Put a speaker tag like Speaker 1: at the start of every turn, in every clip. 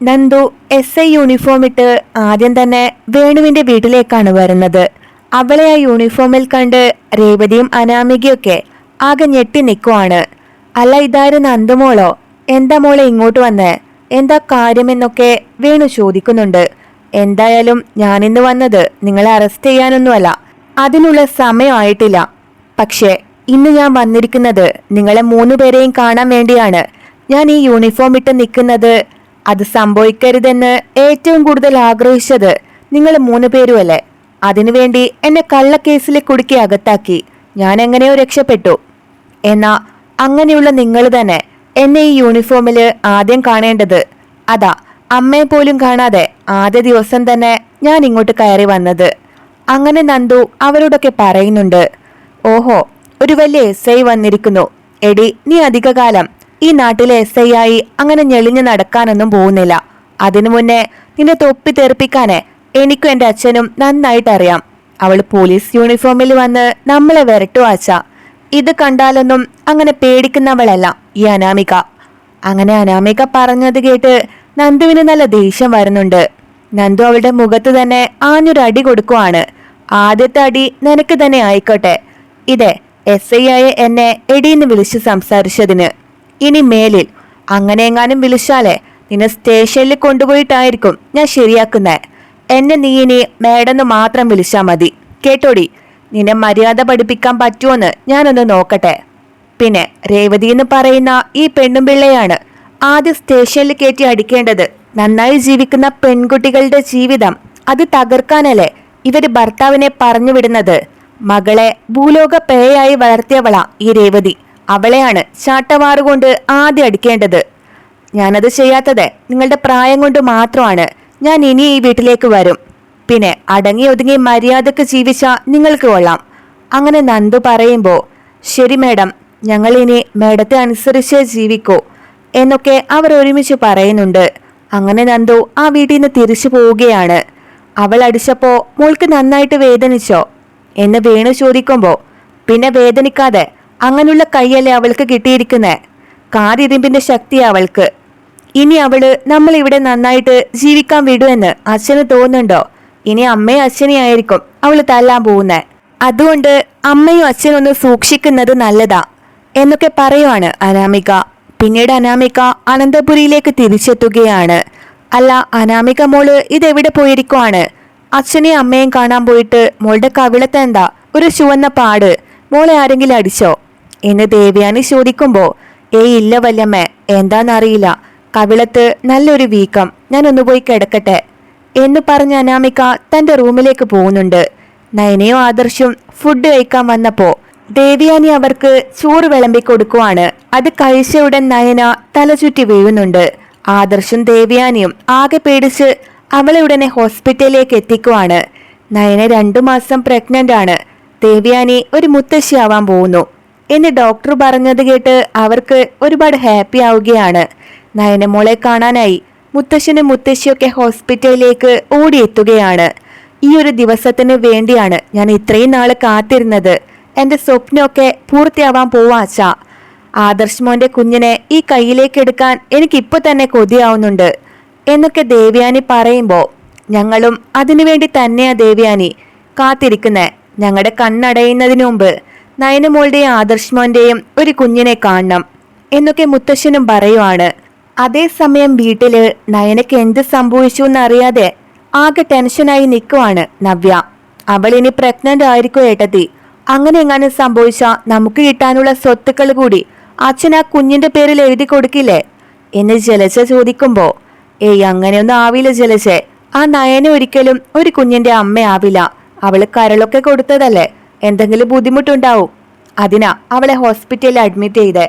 Speaker 1: Nandu SI uniform ഇട്ട് ആദ്യം തന്നെ വേണുവിന്റെ വീട്ടിലേക്കാണ് വരുന്നത്. അവളെ ആ യൂണിഫോമിൽ കണ്ട് രേവതിയും അനാമികയൊക്കെ ആകെ ഞെട്ടി നിൽക്കുവാണ്. അല്ല, ഇതാരും നന്ദുമോളോ? എന്താ മോളെ ഇങ്ങോട്ട് വന്നേ? എന്താ കാര്യമെന്നൊക്കെ വേണു ചോദിക്കുന്നുണ്ട്. എന്തായാലും ഞാനിന്ന് വന്നത് നിങ്ങളെ അറസ്റ്റ് ചെയ്യാനൊന്നുമല്ല, അതിനുള്ള സമയമായിട്ടില്ല. പക്ഷേ ഇന്ന് ഞാൻ വന്നിരിക്കുന്നത് നിങ്ങളെ 3 പേരെയും കാണാൻ വേണ്ടിയാണ്. ഞാൻ ഈ യൂണിഫോം ഇട്ട് നിൽക്കുന്നത് അത് സംഭവിക്കരുതെന്ന് ഏറ്റവും കൂടുതൽ ആഗ്രഹിച്ചത് നിങ്ങൾ 3 പേരുമല്ലേ? അതിനുവേണ്ടി എന്നെ കള്ളക്കേസിൽ കുടുക്കി അകത്താക്കി ഞാൻ എങ്ങനെയോ രക്ഷപ്പെട്ടു. എന്നാ അങ്ങനെയുള്ള നിങ്ങൾ തന്നെ എന്നെ ഈ യൂണിഫോമിൽ ആദ്യം കാണേണ്ടത്. അതാ അമ്മയെ പോലും കാണാതെ ആദ്യ ദിവസം തന്നെ ഞാൻ ഇങ്ങോട്ട് കയറി വന്നത്. അങ്ങനെ നന്ദു അവരോടൊക്കെ പറയുന്നുണ്ട്. ഓഹോ, ഒരു വലിയ SI വന്നിരിക്കുന്നു. എടി, നീ അധികകാലം ഈ നാട്ടിലെ SI ആയി അങ്ങനെ ഞെളിഞ്ഞു നടക്കാനൊന്നും പോകുന്നില്ല. അതിനു മുന്നേ നിന്നെ തൊപ്പി തെറിപ്പിക്കാനേ എനിക്കും എൻ്റെ അച്ഛനും നന്നായിട്ട് അറിയാം. അവൾ പോലീസ് യൂണിഫോമിൽ വന്ന് നമ്മളെ വിരട്ടുവാച്ച. ഇത് കണ്ടാലൊന്നും അങ്ങനെ പേടിക്കുന്നവളല്ല ഈ അനാമിക. അങ്ങനെ അനാമിക പറഞ്ഞത് കേട്ട് നന്ദുവിന് നല്ല ദേഷ്യം വരുന്നുണ്ട്. നന്ദു അവളുടെ മുഖത്ത് തന്നെ ആഞ്ഞൊരു അടി കൊടുക്കുവാണ്. ആദ്യത്തെ അടി നിനക്ക് തന്നെ ആയിക്കോട്ടെ. ഇതേ SI ആയ എന്നെ എടീന്ന് വിളിച്ച് സംസാരിച്ചതിന്. ഇനി മേലിൽ അങ്ങനെയെങ്ങാനും വിളിച്ചാലേ നിന്നെ സ്റ്റേഷനിൽ കൊണ്ടുപോയിട്ടായിരിക്കും ഞാൻ ശരിയാക്കുന്നേ. എന്നെ നീ ഇനി മേഡെന്ന് മാത്രം വിളിച്ചാൽ മതി, കേട്ടോടി. നിന്നെ മര്യാദ പഠിപ്പിക്കാൻ പറ്റുമോന്ന് ഞാനൊന്ന് നോക്കട്ടെ. പിന്നെ രേവതി എന്ന് പറയുന്ന ഈ പെണ്ണും പിള്ളയാണ് ആദ്യം സ്റ്റേഷനിൽ കയറ്റി അടിക്കേണ്ടത്. നന്നായി ജീവിക്കുന്ന പെൺകുട്ടികളുടെ ജീവിതം അത് തകർക്കാനല്ലേ ഇവര് ഭർത്താവിനെ പറഞ്ഞു വിടുന്നത്. മകളെ ഭൂലോക പേയായി വളർത്തിയവളാ ഈ രേവതി. അവളെയാണ് ചാട്ടവാറുകൊണ്ട് ആദ്യം അടിക്കേണ്ടത്. ഞാനത് ചെയ്യാത്തത് നിങ്ങളുടെ പ്രായം കൊണ്ട് മാത്രമാണ്. ഞാൻ ഇനി ഈ വീട്ടിലേക്ക് വരും. പിന്നെ അടങ്ങി ഒതുങ്ങി മര്യാദക്ക് ജീവിച്ച നിങ്ങൾക്ക് കൊള്ളാം. അങ്ങനെ നന്ദു പറയുമ്പോ ശരി മേഡം, ഞങ്ങൾ ഇനി മേഡത്തെ അനുസരിച്ച് ജീവിക്കൂ എന്നൊക്കെ അവർ ഒരുമിച്ച് പറയുന്നുണ്ട്. അങ്ങനെ നന്ദു ആ വീട്ടിൽ നിന്ന് തിരിച്ചു പോവുകയാണ്. അവൾ അടിച്ചപ്പോ മോൾക്ക് നന്നായിട്ട് വേദനിച്ചോ എന്ന് വേണു ചോദിക്കുമ്പോ പിന്നെ വേദനിക്കാതെ അങ്ങനെയുള്ള കൈയല്ലേ അവൾക്ക് കിട്ടിയിരിക്കുന്നേ. കാരിരുമ്പിന്റെ ശക്തിയാ അവൾക്ക്. ഇനി അവള് നമ്മൾ ഇവിടെ നന്നായിട്ട് ജീവിക്കാൻ വിടുമെന്ന് അച്ഛന് തോന്നുന്നുണ്ടോ? ഇനി അമ്മയും അച്ഛനെയും ആയിരിക്കും അവള് തല്ലാൻ പോകുന്നേ. അതുകൊണ്ട് അമ്മയും അച്ഛനും ഒന്ന് സൂക്ഷിക്കുന്നത് നല്ലതാ എന്നൊക്കെ പറയുവാണ് അനാമിക. പിന്നീട് അനാമിക അനന്തപുരിയിലേക്ക് തിരിച്ചെത്തുകയാണ്. അല്ല അനാമിക മോള് ഇതെവിടെ പോയിരിക്കുവാണ്? അച്ഛനെയും അമ്മയും കാണാൻ പോയിട്ട് മോളുടെ കവിളത്ത് എന്താ ഒരു ചുവന്ന പാട്? മോളെ ആരെങ്കിലും അടിച്ചോ എന്ന് ദേവയാനി ചോദിക്കുമ്പോ ഇല്ല വല്യമ്മേ, എന്താന്നറിയില്ല, കവിളത്ത് നല്ലൊരു വീക്കം, ഞാൻ ഒന്ന് പോയി കിടക്കട്ടെ എന്ന് പറഞ്ഞ അനാമിക തന്റെ റൂമിലേക്ക് പോകുന്നുണ്ട്. നയനയും ആദർശും ഫുഡ് കഴിക്കാൻ വന്നപ്പോ ദേവയാനി അവർക്ക് ചോറ് വിളമ്പി കൊടുക്കുവാണ്. അത് കഴിച്ച ഉടൻ നയന തലചുറ്റി വീഴുന്നുണ്ട്. ആദർശും ദേവയാനിയും ആകെ പേടിച്ച് അവളെ ഉടനെ ഹോസ്പിറ്റലിലേക്ക് എത്തിക്കുവാണ്. നയന 2 മാസം പ്രഗ്നന്റ് ആണ്. ദേവയാനി ഒരു മുത്തശ്ശിയാവാൻ പോകുന്നു എന്ന് ഡോക്ടർ പറഞ്ഞത് കേട്ട് അവർക്ക് ഒരുപാട് ഹാപ്പി ആവുകയാണ്. നയനമോളെ കാണാനായി മുത്തശ്ശനും മുത്തശ്ശിയൊക്കെ ഹോസ്പിറ്റലിലേക്ക് ഓടിയെത്തുകയാണ്. ഈ ഒരു ദിവസത്തിന് വേണ്ടിയാണ് ഞാൻ ഇത്രയും നാള് കാത്തിരുന്നത്. എന്റെ സ്വപ്നമൊക്കെ പൂർത്തിയാവാൻ പോവാച്ചാ. ആദർശ് മോന്റെ കുഞ്ഞിനെ ഈ കയ്യിലേക്ക് എടുക്കാൻ എനിക്കിപ്പോ തന്നെ കൊതിയാവുന്നുണ്ട് എന്നൊക്കെ ദേവയാനി പറയുമ്പോ ഞങ്ങളും അതിനുവേണ്ടി തന്നെയാ ദേവയാനി കാത്തിരിക്കുന്നേ. ഞങ്ങളുടെ കണ്ണടയുന്നതിന് മുമ്പ് നയനമോളുടെയും ആദർശ് മോന്റെയും ഒരു കുഞ്ഞിനെ കാണണം എന്നൊക്കെ മുത്തശ്ശനും പറയുവാണ്. അതേസമയം വീട്ടില് നയനക്ക് എന്ത് സംഭവിച്ചു എന്നറിയാതെ ആകെ ടെൻഷനായി നിൽക്കുവാണ് നവ്യ. അവൾ ഇനി പ്രഗ്നന്റ് ആയിരിക്കും ഏട്ടത്തി. അങ്ങനെ എങ്ങാനും സംഭവിച്ചാൽ നമുക്ക് കിട്ടാനുള്ള സ്വത്തുക്കൾ കൂടി അച്ഛൻ ആ കുഞ്ഞിന്റെ പേരിൽ എഴുതി കൊടുക്കില്ലേ എന്ന് ജലജ ചോദിക്കുമ്പോ അങ്ങനെയൊന്നും ആവില്ല ജലജെ. ആ നയന ഒരിക്കലും ഒരു കുഞ്ഞിന്റെ അമ്മയാവില്ല. അവള് കരളൊക്കെ കൊടുത്തതല്ലേ, എന്തെങ്കിലും ബുദ്ധിമുട്ടുണ്ടാവും. അതിനാ അവളെ ഹോസ്പിറ്റലിൽ അഡ്മിറ്റ് ചെയ്തേ.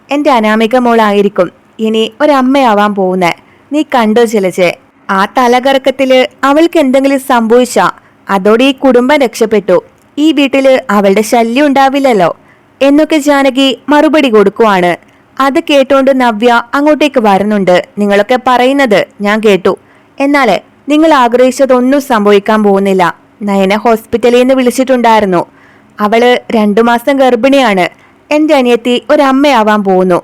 Speaker 1: എന്റെ അനാമിക മോളായിരിക്കും ഇനി ഒരമ്മയാവാൻ പോകുന്നേ. നീ കണ്ടോ ജലജെ? ആ തലകറക്കത്തില് അവൾക്ക് എന്തെങ്കിലും സംഭവിച്ചാ അതോടെ ഈ കുടുംബം രക്ഷപ്പെട്ടു. ഈ വീട്ടില് അവളുടെ ശല്യം ഉണ്ടാവില്ലല്ലോ എന്നൊക്കെ ജാനകി മറുപടി കൊടുക്കുവാണ്. അത് കേട്ടോണ്ട് നവ്യ അങ്ങോട്ടേക്ക് വരുന്നുണ്ട്. നിങ്ങളൊക്കെ പറയുന്നത് ഞാൻ കേട്ടു. എന്നാലേ നിങ്ങൾ ആഗ്രഹിച്ചതൊന്നും സംഭവിക്കാൻ പോകുന്നില്ല. നയന ഹോസ്പിറ്റലിൽ നിന്ന് വിളിച്ചിട്ടുണ്ടായിരുന്നു. അവള് 2 മാസം ഗർഭിണിയാണ്. എന്റെ അനിയത്തി ഒരമ്മയാവാൻ പോകുന്നു.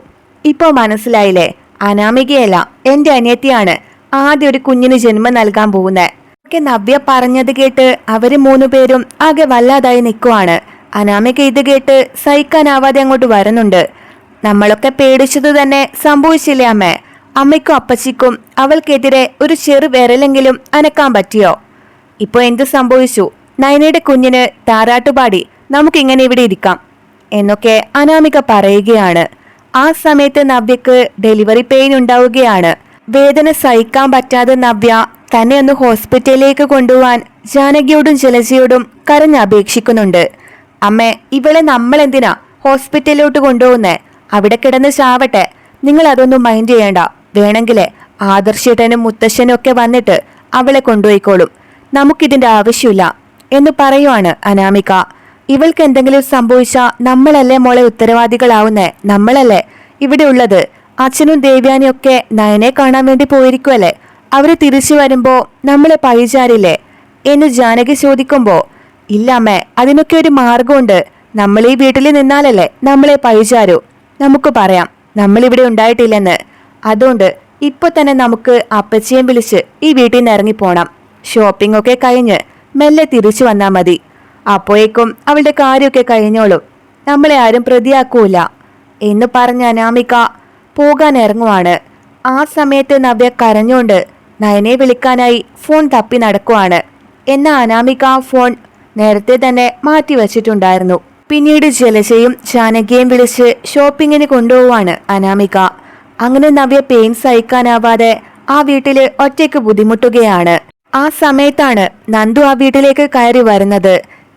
Speaker 1: ഇപ്പോ മനസ്സിലായില്ലേ? അനാമികയല്ല, എന്റെ അനിയത്തിയാണ് ആദ്യം ഒരു കുഞ്ഞിന് ജന്മം നൽകാൻ പോകുന്നത് ഒക്കെ നവ്യ പറഞ്ഞത് കേട്ട് അവര് 3 പേരും ആകെ വല്ലാതായി നിൽക്കുവാണ്. അനാമിക ഇത് കേട്ട് സഹിക്കാനാവാതെ അങ്ങോട്ട് വരുന്നുണ്ട്. നമ്മളൊക്കെ പേടിച്ചത് തന്നെ സംഭവിച്ചില്ലേ അമ്മേ? അമ്മയ്ക്കും അപ്പച്ചിക്കും അവൾക്കെതിരെ ഒരു ചെറു വിരലെങ്കിലും അനക്കാൻ പറ്റിയോ? ഇപ്പൊ എന്ത് സംഭവിച്ചു? നയനയുടെ കുഞ്ഞിന് താരാട്ടുപാടി നമുക്കിങ്ങനെ ഇവിടെ ഇരിക്കാം എന്നൊക്കെ അനാമിക പറയുകയാണ്. ആ സമയത്ത് നവ്യക്ക് ഡെലിവറി പെയിൻ ഉണ്ടാവുകയാണ്. വേദന സഹിക്കാൻ പറ്റാതെ നവ്യ തന്നെ ഒന്ന് ഹോസ്പിറ്റലിലേക്ക് കൊണ്ടുപോവാൻ ജാനകിയോടും ജലജയോടും കരഞ്ഞപേക്ഷിക്കുന്നുണ്ട്. അമ്മേ, ഇവളെ നമ്മൾ എന്തിനാ ഹോസ്പിറ്റലിലോട്ട് കൊണ്ടുപോകുന്നേ? അവിടെ കിടന്ന് ചാവട്ടെ, നിങ്ങൾ അതൊന്നും മൈൻഡ് ചെയ്യണ്ട. വേണമെങ്കിലേ ആദർശേട്ടനും മുത്തശ്ശനും ഒക്കെ വന്നിട്ട് അവളെ കൊണ്ടുപോയിക്കോളും, നമുക്കിതിന്റെ ആവശ്യമില്ല എന്ന് പറയുവാണ് അനാമിക. ഇവൾക്ക് എന്തെങ്കിലും സംഭവിച്ചാൽ നമ്മളല്ലേ മോളെ ഉത്തരവാദികളാവുന്നേ? നമ്മളല്ലേ ഇവിടെ ഉള്ളത്? അച്ഛനും ദേവ്യാനിയും ഒക്കെ നയനെ കാണാൻ വേണ്ടി പോയിരിക്കുമല്ലേ? അവര് തിരിച്ചു വരുമ്പോ നമ്മളെ പഴിചാരില്ലേ എന്ന് ജാനകി ചോദിക്കുമ്പോ, ഇല്ല അമ്മേ, അതിനൊക്കെ ഒരു മാർഗമുണ്ട്. നമ്മൾ ഈ വീട്ടിൽ നിന്നാലല്ലേ നമ്മളെ പഴിചാരൂ? നമുക്ക് പറയാം നമ്മളിവിടെ ഉണ്ടായിട്ടില്ലെന്ന്. അതുകൊണ്ട് ഇപ്പൊ തന്നെ നമുക്ക് അപ്പച്ചിയെ വിളിച്ച് ഈ വീട്ടിൽ നിന്ന് ഇറങ്ങിപ്പോണം. ഷോപ്പിംഗ് ഒക്കെ കഴിഞ്ഞ് മെല്ലെ തിരിച്ചു വന്നാ മതി. അപ്പോഴേക്കും അവളുടെ കാര്യമൊക്കെ കഴിഞ്ഞോളും, നമ്മളെ ആരും പ്രതിയാക്കൂല എന്ന് പറഞ്ഞ അനാമിക പോകാൻ ഇറങ്ങുവാണ്. ആ സമയത്ത് നവ്യ കരഞ്ഞുകൊണ്ട് നയനെ വിളിക്കാനായി ഫോൺ തപ്പി നടക്കുവാണ്. എന്നാൽ അനാമിക ഫോൺ നേരത്തെ തന്നെ മാറ്റി വച്ചിട്ടുണ്ടായിരുന്നു. പിന്നീട് ജലജയും ജാനകിയെയും വിളിച്ച് ഷോപ്പിങ്ങിന് കൊണ്ടുപോവാണ് അനാമിക. അങ്ങനെ നവ്യ പെയിൻ സഹിക്കാനാവാതെ ആ വീട്ടില് ഒറ്റയ്ക്ക് ബുദ്ധിമുട്ടുകയാണ്. ആ സമയത്താണ് നന്ദു ആ വീട്ടിലേക്ക് കയറി വരുന്നത്.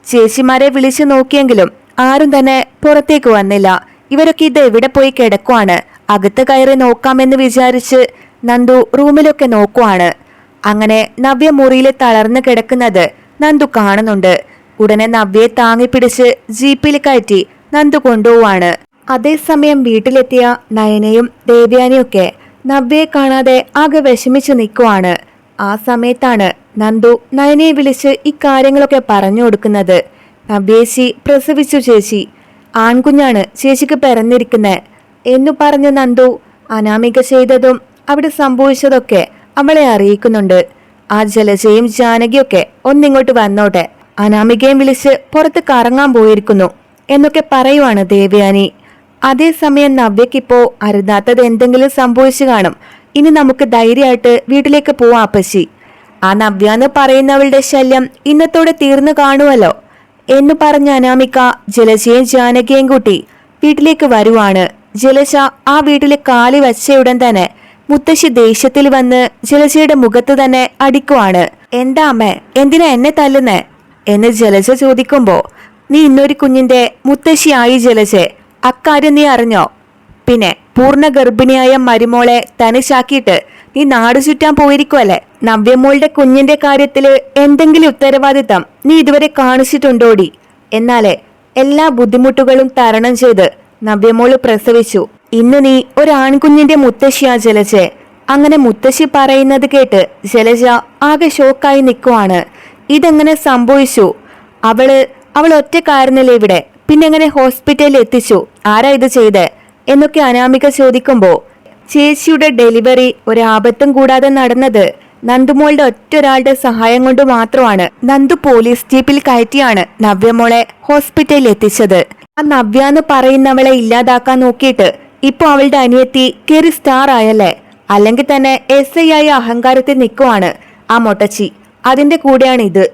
Speaker 1: ചേച്ചിമാരെ വിളിച്ചു നോക്കിയെങ്കിലും ആരും തന്നെ പുറത്തേക്ക് വന്നില്ല. ഇവരൊക്കെ ഇത് എവിടെ പോയി കിടക്കുവാണ്? അകത്ത് കയറി നോക്കാമെന്ന് വിചാരിച്ച് നന്ദു റൂമിലൊക്കെ നോക്കുവാണ്. അങ്ങനെ നവ്യ മുറിയിൽ തളർന്നു കിടക്കുന്നത് നന്ദു കാണുന്നുണ്ട്. ഉടനെ നവ്യയെ താങ്ങി പിടിച്ച് ജീപ്പിൽ കയറ്റി നന്ദു കൊണ്ടുപോവാണ്. അതേസമയം വീട്ടിലെത്തിയ നയനയും ദേവ്യാനിയും ഒക്കെ നവ്യയെ കാണാതെ ആകെ വിഷമിച്ചു നിൽക്കുവാണ്. ആ സമയത്താണ് നന്ദു നയനയെ വിളിച്ച് ഇക്കാര്യങ്ങളൊക്കെ പറഞ്ഞു കൊടുക്കുന്നത്. നവ്യേച്ചി പ്രസവിച്ചു ചേച്ചി, ആൺകുഞ്ഞാണ് ചേച്ചിക്ക് പിറന്നിരിക്കുന്നത് എന്നു പറഞ്ഞ നന്ദു അനാമിക ചെയ്തതും അവിടെ സംഭവിച്ചതൊക്കെ അവളെ അറിയിക്കുന്നുണ്ട്. ആ ജലജയും ജാനകിയൊക്കെ ഒന്നിങ്ങോട്ട് വന്നോട്ടെ, അനാമികയും വിളിച്ച് പുറത്ത് കറങ്ങാൻ പോയിരിക്കുന്നു എന്നൊക്കെ പറയുവാണ് ദേവയാനി. അതേസമയം നവ്യക്കിപ്പോ അരുതാത്തത് എന്തെങ്കിലും സംഭവിച്ചു കാണും. ഇനി നമുക്ക് ധൈര്യമായിട്ട് വീട്ടിലേക്ക് പോവാം അപ്പച്ചി. ആ നവ്യ എന്ന് പറയുന്നവളുടെ ശല്യം ഇന്നത്തോടെ തീർന്നു കാണുമല്ലോ എന്ന് പറഞ്ഞ അനാമിക ജലജയും ജാനകിയും കൂട്ടി വീട്ടിലേക്ക് വരുവാണ്. ജലജ ആ വീട്ടിലെ കാലി വച്ചയുടൻ തന്നെ മുത്തശ്ശി ദേഷ്യത്തിൽ വന്ന് ജലജയുടെ മുഖത്ത് തന്നെ അടിക്കുവാണ്. എന്താ അമ്മേ, എന്തിനാ എന്നെ തല്ലുന്നേ എന്ന് ജലജ ചോദിക്കുമ്പോ, നീ ഇന്നൊരു കുഞ്ഞിന്റെ മുത്തശ്ശിയായി ജലജെ, അക്കാര്യം നീ അറിഞ്ഞോ? പിന്നെ പൂർണ്ണ ഗർഭിണിയായ മരുമോളെ തനിച്ചാക്കിയിട്ട് നീ നാട് ചുറ്റാൻ പോയിരിക്കുവല്ലേ? നവ്യമോളുടെ കുഞ്ഞിന്റെ കാര്യത്തില് എന്തെങ്കിലും ഉത്തരവാദിത്തം നീ ഇതുവരെ കാണിച്ചിട്ടുണ്ടോടി? എന്നാലേ എല്ലാ ബുദ്ധിമുട്ടുകളും തരണം ചെയ്ത് നവ്യമോള് പ്രസവിച്ചു. ഇന്ന് നീ ഒരു ആൺകുഞ്ഞിന്റെ മുത്തശ്ശിയാ ജലജെ. അങ്ങനെ മുത്തശ്ശി പറയുന്നത് കേട്ട് ജലജ ആകെ ഷോക്കായി നിൽക്കുവാണ്. ഇതെങ്ങനെ സംഭവിച്ചു? അവൾ ഒറ്റക്കായിരുന്നില്ലേ ഇവിടെ? പിന്നെങ്ങനെ ഹോസ്പിറ്റലിൽ എത്തിച്ചു? ആരാ ഇത് ചെയ്തേ എന്നൊക്കെ അനാമിക ചോദിക്കുമ്പോ, ചേച്ചിയുടെ ഡെലിവറി ഒരാപത്തും കൂടാതെ നടന്നത് നന്ദുമോളുടെ ഒറ്റൊരാളുടെ സഹായം കൊണ്ട് മാത്രമാണ്. നന്ദു പോലീസ് ജീപ്പിൽ കയറ്റിയാണ് നവ്യമോളെ ഹോസ്പിറ്റലിൽ എത്തിച്ചത്. ആ നവ്യ എന്ന് പറയുന്നവളെ ഇല്ലാതാക്കാൻ നോക്കിയിട്ട് ഇപ്പൊ അവളുടെ അനിയത്തി കേറി സ്റ്റാർ ആയല്ലേ? അല്ലെങ്കിൽ തന്നെ SI ആയ അഹങ്കാരത്തിൽ നിൽക്കുവാണ് ആ മൊട്ടച്ചി. അതിന്റെ കൂടെയാണ് ഇത്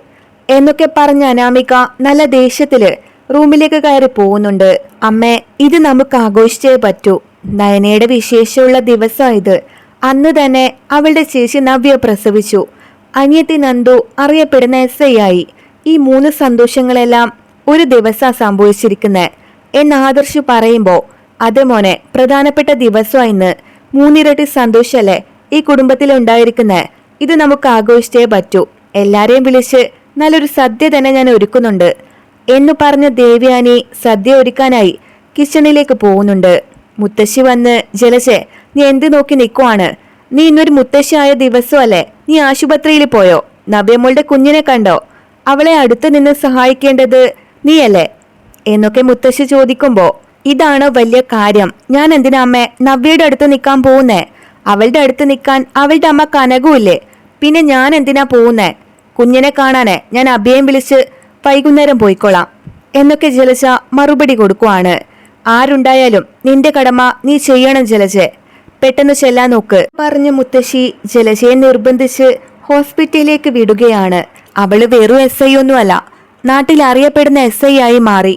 Speaker 1: എന്നൊക്കെ പറഞ്ഞ അനാമിക നല്ല ദേഷ്യത്തില് റൂമിലേക്ക് കയറി പോകുന്നുണ്ട്. അമ്മേ, ഇത് നമുക്ക് ആഘോഷിച്ചേ പറ്റൂ. നയനയുടെ വിശേഷമുള്ള ദിവസം ഇത്. അന്ന് തന്നെ അവളുടെ ചേച്ചി നവ്യ പ്രസവിച്ചു. അനിയത്തി നന്ദു അറിയപ്പെടുന്ന SI ആയി. ഈ 3 സന്തോഷങ്ങളെല്ലാം ഒരു ദിവസം സംഭവിച്ചിരിക്കുന്നേ എന്ന് ആദർശ് പറയുമ്പോ, അതെ മോനെ, പ്രധാനപ്പെട്ട ദിവസം ഇന്ന്. 3 ഇരട്ടി സന്തോഷല്ലേ ഈ കുടുംബത്തിൽ ഉണ്ടായിരിക്കുന്നേ. ഇത് നമുക്ക് ആഘോഷിച്ചേ പറ്റൂ. എല്ലാരെയും വിളിച്ച് നല്ലൊരു സദ്യ തന്നെ ഞാൻ ഒരുക്കുന്നുണ്ട് എന്നു പറഞ്ഞ ദേവയാനി സദ്യ ഒരുക്കാനായി കിച്ചണിലേക്ക് പോകുന്നുണ്ട്. മുത്തശ്ശി വന്ന്, ജലജെ, നീ എന്ത് നോക്കി നിൽക്കുവാണ്? നീ ഇന്നൊരു മുത്തശ്ശിയായ ദിവസമല്ലേ? നീ ആശുപത്രിയിൽ പോയോ? നവ്യമോളുടെ കുഞ്ഞിനെ കണ്ടോ? അവളെ അടുത്ത് നിന്ന് സഹായിക്കേണ്ടത് നീയല്ലേ എന്നൊക്കെ മുത്തശ്ശി ചോദിക്കുമ്പോ, ഇതാണോ വലിയ കാര്യം? ഞാൻ എന്തിനാ അമ്മേ നവ്യയുടെ അടുത്ത് നിൽക്കാൻ പോകുന്നേ? അവളുടെ അടുത്ത് നിൽക്കാൻ അവളുടെ അമ്മ കനകുമില്ലേ? പിന്നെ ഞാൻ എന്തിനാ പോകുന്നേ? കുഞ്ഞിനെ കാണാനേ ഞാൻ അഭിയം വിളിച്ച് വൈകുന്നേരം പോയിക്കോളാം എന്നൊക്കെ ജലജ മറുപടി കൊടുക്കുവാണ്. ആരുണ്ടായാലും നിന്റെ കടമ നീ ചെയ്യണം ജലജെ, പെട്ടെന്ന് ചെല്ലാൻ നോക്ക് പറഞ്ഞ് മുത്തശ്ശി ജലജയെ നിർബന്ധിച്ച് ഹോസ്പിറ്റലിലേക്ക് വിടുകയാണ്. അവള് വെറും SI ഒന്നുമല്ല, നാട്ടിൽ അറിയപ്പെടുന്ന SI ആയി മാറി.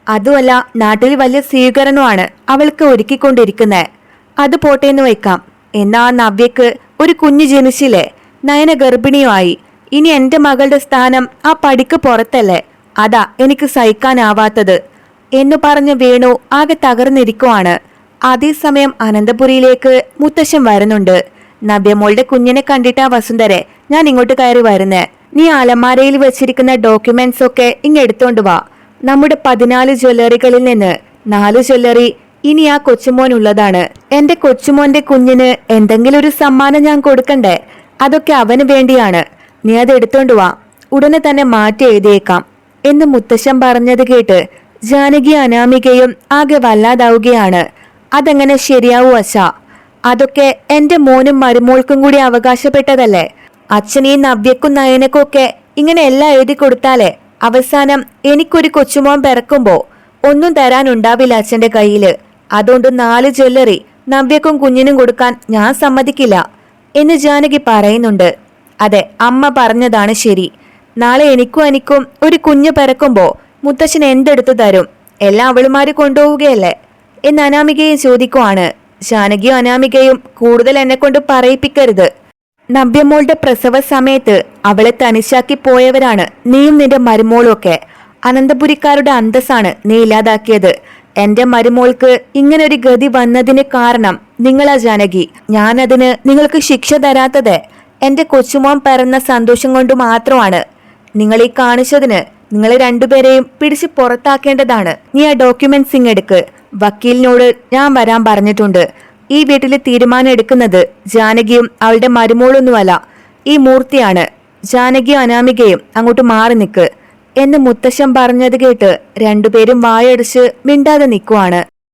Speaker 1: അതുമല്ല, നാട്ടിൽ വലിയ സ്വീകരണമാണ് അവൾക്ക് ഒരുക്കിക്കൊണ്ടിരിക്കുന്നത്. അത് പോട്ടേന്ന് വയ്ക്കാം. എന്നാ നവ്യക്ക് ഒരു കുഞ്ഞ് ജനിച്ചില്ലേ, നയന ഗർഭിണിയുമായി. ഇനി എന്റെ മകളുടെ സ്ഥാനം ആ പടിക്ക് പുറത്തല്ലേ, അതാ എനിക്ക് സഹിക്കാനാവാത്തത് എന്നു പറഞ്ഞ് വേണു ആകെ തകർന്നിരിക്കുവാണ്. അതേസമയം അനന്തപുരിയിലേക്ക് മുത്തശ്ശൻ വരുന്നുണ്ട്. നവ്യമോളുടെ കുഞ്ഞിനെ കണ്ടിട്ടാ വസുന്ധരെ ഞാൻ ഇങ്ങോട്ട് കയറി വരുന്നേ. നീ അലമാരയിൽ വെച്ചിരിക്കുന്ന ഡോക്യുമെന്റ്സ് ഒക്കെ ഇങ്ങെടുത്തോണ്ട് വാ. നമ്മുടെ 14 ജ്വല്ലറികളിൽ നിന്ന് 4 ജ്വല്ലറി ഇനി ആ കൊച്ചുമോനുള്ളതാണ്. എന്റെ കൊച്ചുമോന്റെ കുഞ്ഞിന് എന്തെങ്കിലും ഒരു സമ്മാനം ഞാൻ കൊടുക്കണ്ടേ? അതൊക്കെ അവന് വേണ്ടിയാണ്. നീ അത് എടുത്തോണ്ട് വാ, ഉടനെ തന്നെ മാറ്റി എഴുതിയേക്കാം എന്ന് മുത്തശ്ശൻ പറഞ്ഞത് കേട്ട് ജാനകി അനാമികയും ആകെ വല്ലാതാവുകയാണ്. അതെങ്ങനെ ശരിയാവൂ അച്ഛാ? അതൊക്കെ എന്റെ മോനും മരുമോൾക്കും കൂടി അവകാശപ്പെട്ടതല്ലേ? അച്ഛൻ ഈ നവ്യക്കും നയനക്കും ഒക്കെ ഇങ്ങനെ എല്ലാം എഴുതി കൊടുത്താലേ അവസാനം എനിക്കൊരു കൊച്ചുമോൻ പിറക്കുമ്പോ ഒന്നും തരാനുണ്ടാവില്ല അച്ഛന്റെ കയ്യില്. അതുകൊണ്ട് 4 ജ്വല്ലറി നവ്യക്കും കുഞ്ഞിനും കൊടുക്കാൻ ഞാൻ സമ്മതിക്കില്ല എന്ന് ജാനകി പറയുന്നുണ്ട്. അതെ, അമ്മ പറഞ്ഞതാണ് ശരി. നാളെ എനിക്കും ഒരു കുഞ്ഞ് പിറക്കുമ്പോ മുത്തശ്ശൻ എന്തെടുത്തു തരും? എല്ലാം അവളുമാര് കൊണ്ടുപോവുകയല്ലേ എന്ന് അനാമികയും ചോദിക്കുവാണ്. ജാനകിയും അനാമികയും കൂടുതൽ എന്നെ കൊണ്ട് പറയിപ്പിക്കരുത്. നവ്യമോളുടെ പ്രസവ സമയത്ത് അവളെ തനിച്ചാക്കി പോയവരാണ് നീയും നിന്റെ മരുമോളും ഒക്കെ. അനന്തപുരിക്കാരുടെ അന്തസ്സാണ് നീ ഇല്ലാതാക്കിയത്. എന്റെ മരുമോൾക്ക് ഇങ്ങനൊരു ഗതി വന്നതിന് കാരണം നിങ്ങളാ ജാനകി. ഞാനതിന് നിങ്ങൾക്ക് ശിക്ഷ തരാത്തത് എന്റെ കൊച്ചുമോൻ പിറന്ന സന്തോഷം കൊണ്ട് മാത്രമാണ്. നിങ്ങൾ ഈ കാണിച്ചതിന് നിങ്ങളെ രണ്ടുപേരെയും പിടിച്ച് പുറത്താക്കേണ്ടതാണ്. നീ ആ ഡോക്യുമെന്റ്സ് ഇങ്ങെടുക്ക്. വക്കീലിനോട് ഞാൻ വരാൻ പറഞ്ഞിട്ടുണ്ട്. ഈ വീട്ടിൽ തീരുമാനം എടുക്കുന്നത് ജാനകിയും അവളുടെ മരുമോളൊന്നുമല്ല, ഈ മൂർത്തിയാണ്. ജാനകിയും അനാമികയും അങ്ങോട്ട് മാറി നിൽക്ക് എന്ന് മുത്തശ്ശൻ പറഞ്ഞത് കേട്ട് രണ്ടുപേരും വായടിച്ച് മിണ്ടാതെ നിൽക്കുവാണ്.